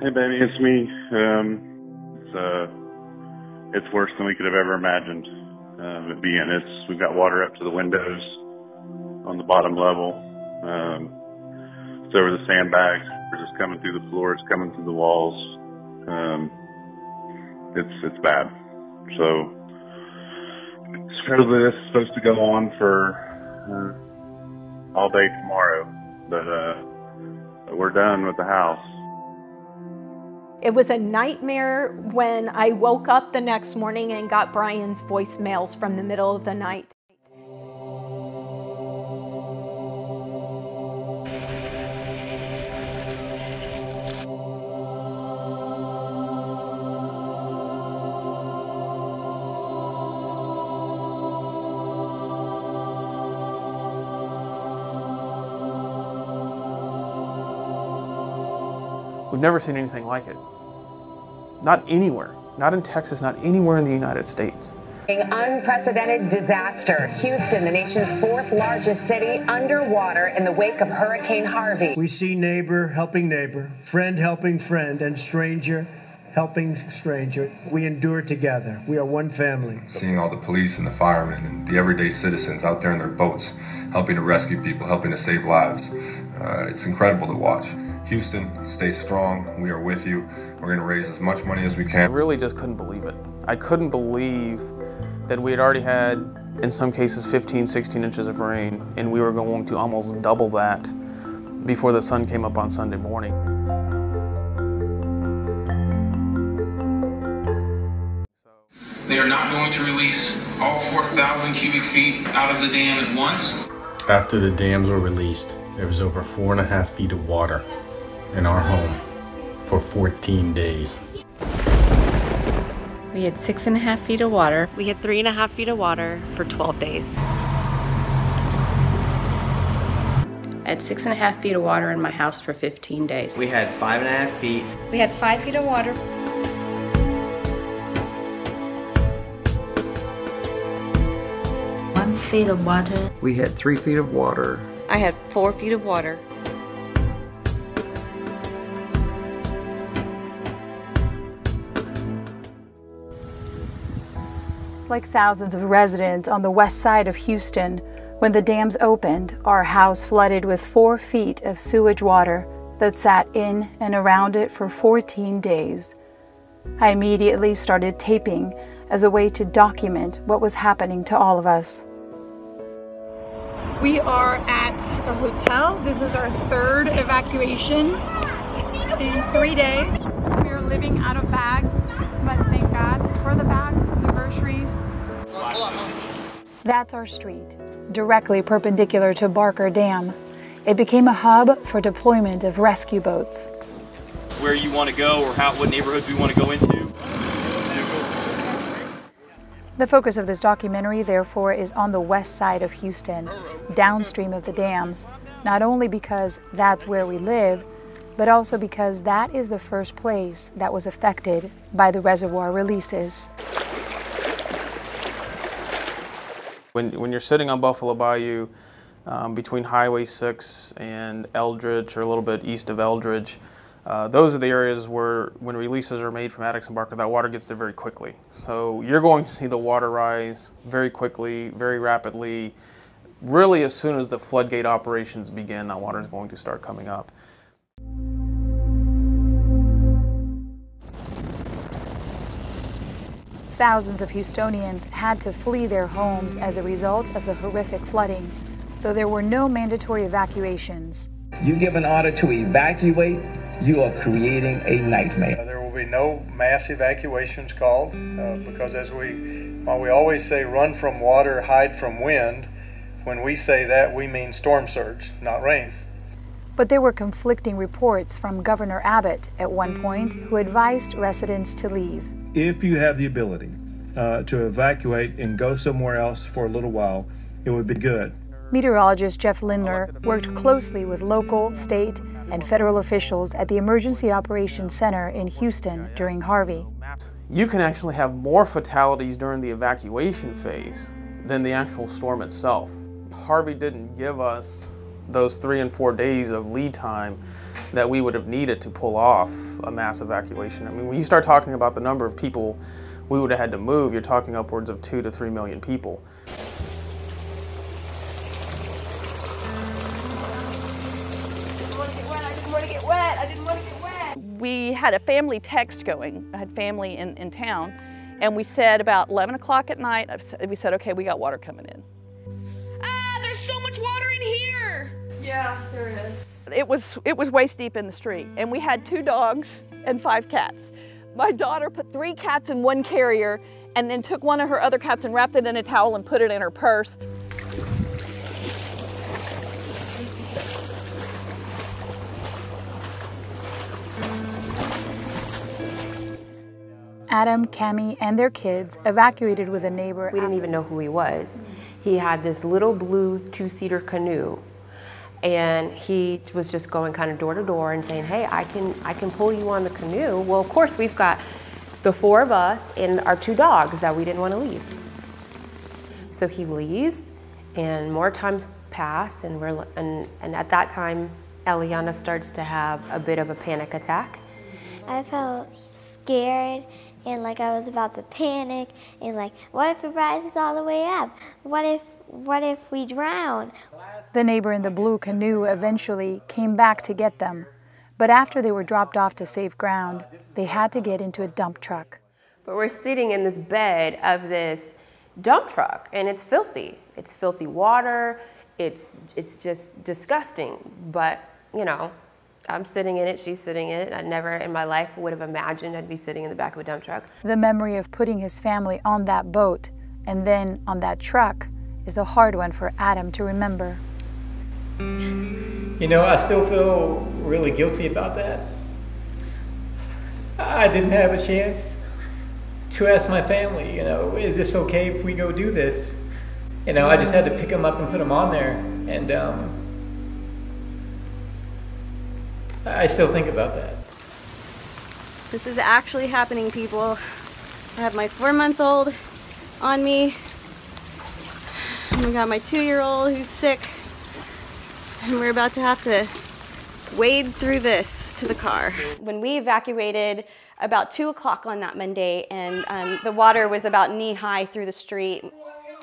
Hey, baby, it's me. It's worse than we could have ever imagined it being. We've got water up to the windows on the bottom level. It's over the sandbags. It's just coming through the floor. It's coming through the walls. It's bad. So supposedly this is supposed to go on for all day tomorrow, but we're done with the house. It was a nightmare when I woke up the next morning and got Brian's voicemails from the middle of the night. We've never seen anything like it. Not anywhere. Not in Texas, not anywhere in the United States. An unprecedented disaster. Houston, the nation's fourth largest city, underwater in the wake of Hurricane Harvey. We see neighbor helping neighbor, friend helping friend, and stranger helping stranger. We endure together. We are one family. Seeing all the police and the firemen and the everyday citizens out there in their boats, helping to rescue people, helping to save lives. It's incredible to watch. Houston, stay strong. We are with you. We're going to raise as much money as we can. I really just couldn't believe it. I couldn't believe that we had already had, in some cases, 15, 16 inches of rain, and we were going to almost double that before the sun came up on Sunday morning. They are not going to release all 4,000 cubic feet out of the dam at once. After the dams were released, there was over 4.5 feet of water in our home for 14 days. We had 6.5 feet of water. We had 3.5 feet of water for 12 days. I had 6.5 feet of water in my house for 15 days. We had 5.5 feet. We had 5 feet of water. Feet of water. We had 3 feet of water. I had 4 feet of water. Like thousands of residents on the west side of Houston, when the dams opened, our house flooded with 4 feet of sewage water that sat in and around it for 14 days. I immediately started taping as a way to document what was happening to all of us. We are at a hotel. This is our third evacuation in 3 days. We are living out of bags, but thank God for the bags and the groceries. That's our street, directly perpendicular to Barker Dam. It became a hub for deployment of rescue boats. Where you want to go or what neighborhoods we want to go into. The focus of this documentary, therefore, is on the west side of Houston, downstream of the dams, not only because that's where we live, but also because that is the first place that was affected by the reservoir releases. When you're sitting on Buffalo Bayou, between Highway 6 and Eldridge, or a little bit east of Eldridge, those are the areas where, when releases are made from Addicks and Barker, that water gets there very quickly. So you're going to see the water rise very quickly, very rapidly. Really, as soon as the floodgate operations begin, that water is going to start coming up. Thousands of Houstonians had to flee their homes as a result of the horrific flooding, though there were no mandatory evacuations. You give an order to evacuate, you are creating a nightmare. There will be no mass evacuations called because while we always say run from water, hide from wind, when we say that we mean storm surge, not rain. But there were conflicting reports from Governor Abbott at one point, who advised residents to leave. If you have the ability to evacuate and go somewhere else for a little while, it would be good. Meteorologist Jeff Lindner worked closely with local, state, and federal officials at the Emergency Operations Center in Houston during Harvey. You can actually have more fatalities during the evacuation phase than the actual storm itself. Harvey didn't give us those 3 and 4 days of lead time that we would have needed to pull off a mass evacuation. I mean, when you start talking about the number of people we would have had to move, you're talking upwards of 2 to 3 million people. We had a family text going. I had family in town, and we said about 11 o'clock at night, we said, okay, we got water coming in. There's so much water in here! Yeah, there is. It was waist deep in the street, and we had 2 dogs and 5 cats. My daughter put 3 cats in one carrier and then took one of her other cats and wrapped it in a towel and put it in her purse. Adam, Cami, and their kids evacuated with a neighbor. We didn't even know who he was. He had this little blue 2-seater canoe, and he was just going kind of door to door and saying, hey, I can pull you on the canoe. Well, of course, we've got the 4 of us and our 2 dogs that we didn't want to leave. So he leaves, and more times pass, and at that time, Eliana starts to have a bit of a panic attack. I felt scared, and like I was about to panic, and like, what if it rises all the way up? What if we drown? The neighbor in the blue canoe eventually came back to get them, but after they were dropped off to safe ground, they had to get into a dump truck. But we're sitting in this bed of this dump truck, and it's filthy. It's filthy water. It's just disgusting. But, you know, I'm sitting in it, she's sitting in it. I never in my life would have imagined I'd be sitting in the back of a dump truck. The memory of putting his family on that boat and then on that truck is a hard one for Adam to remember. You know, I still feel really guilty about that. I didn't have a chance to ask my family, you know, is this okay if we go do this? You know, I just had to pick them up and put them on there, and I still think about that. This is actually happening, people. I have my 4-month-old on me, and we got my 2-year-old who's sick, and we're about to have to wade through this to the car. When we evacuated about 2 o'clock on that Monday, and the water was about knee-high through the street,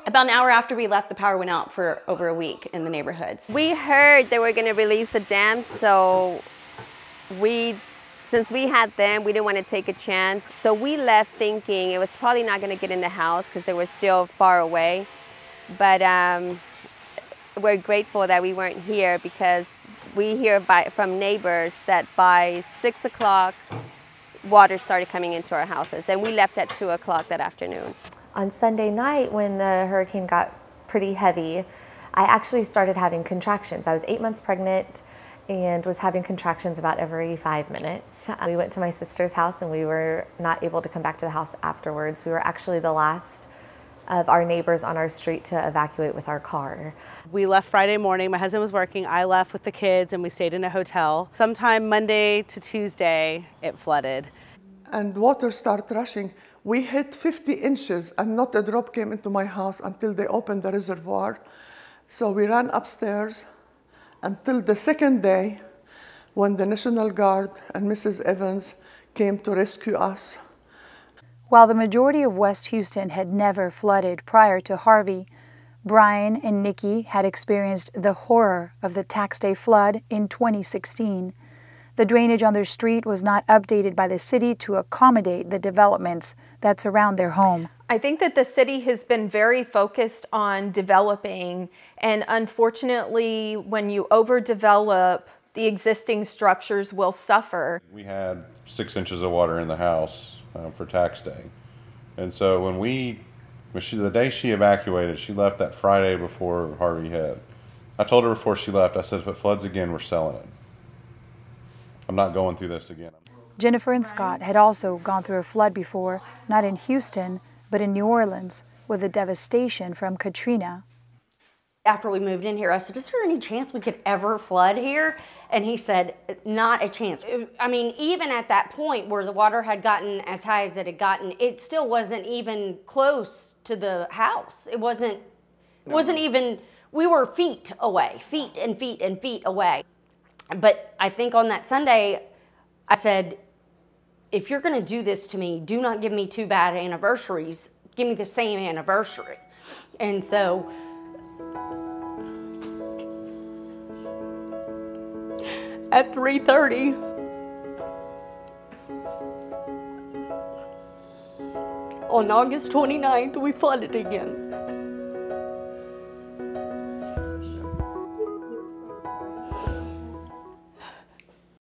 about an hour after we left, the power went out for over a week in the neighborhoods. We heard they were going to release the dams, so since we had them, we didn't want to take a chance. So we left thinking it was probably not going to get in the house because they were still far away. But we're grateful that we weren't here, because we hear from neighbors that by 6 o'clock, water started coming into our houses. And we left at 2 o'clock that afternoon. On Sunday night, when the hurricane got pretty heavy, I actually started having contractions. I was 8 months pregnant and was having contractions about every 5 minutes. We went to my sister's house, and we were not able to come back to the house afterwards. We were actually the last of our neighbors on our street to evacuate with our car. We left Friday morning. My husband was working. I left with the kids, and we stayed in a hotel. Sometime Monday to Tuesday, it flooded. And water started rushing. We hit 50 inches, and not a drop came into my house until they opened the reservoir. So we ran upstairs until the second day, when the National Guard and Mrs. Evans came to rescue us. While the majority of West Houston had never flooded prior to Harvey, Brian and Nikki had experienced the horror of the tax day flood in 2016. The drainage on their street was not updated by the city to accommodate the developments that surround their home. I think that the city has been very focused on developing, and unfortunately, when you overdevelop, the existing structures will suffer. We had 6 inches of water in the house for tax day. And so the day she evacuated, she left that Friday before Harvey hit. I told her before she left, I said, if it floods again, we're selling it. I'm not going through this again. Jennifer and Scott had also gone through a flood before, not in Houston, but in New Orleans, with the devastation from Katrina. After we moved in here, I said, is there any chance we could ever flood here? And he said, not a chance. I mean, even at that point where the water had gotten as high as it had gotten, it still wasn't even close to the house. It wasn't even, we were feet away, feet and feet and feet away. But I think on that Sunday, I said, if you're going to do this to me, do not give me 2 bad anniversaries. Give me the same anniversary. And so at 3:30, on August 29th, we flooded again.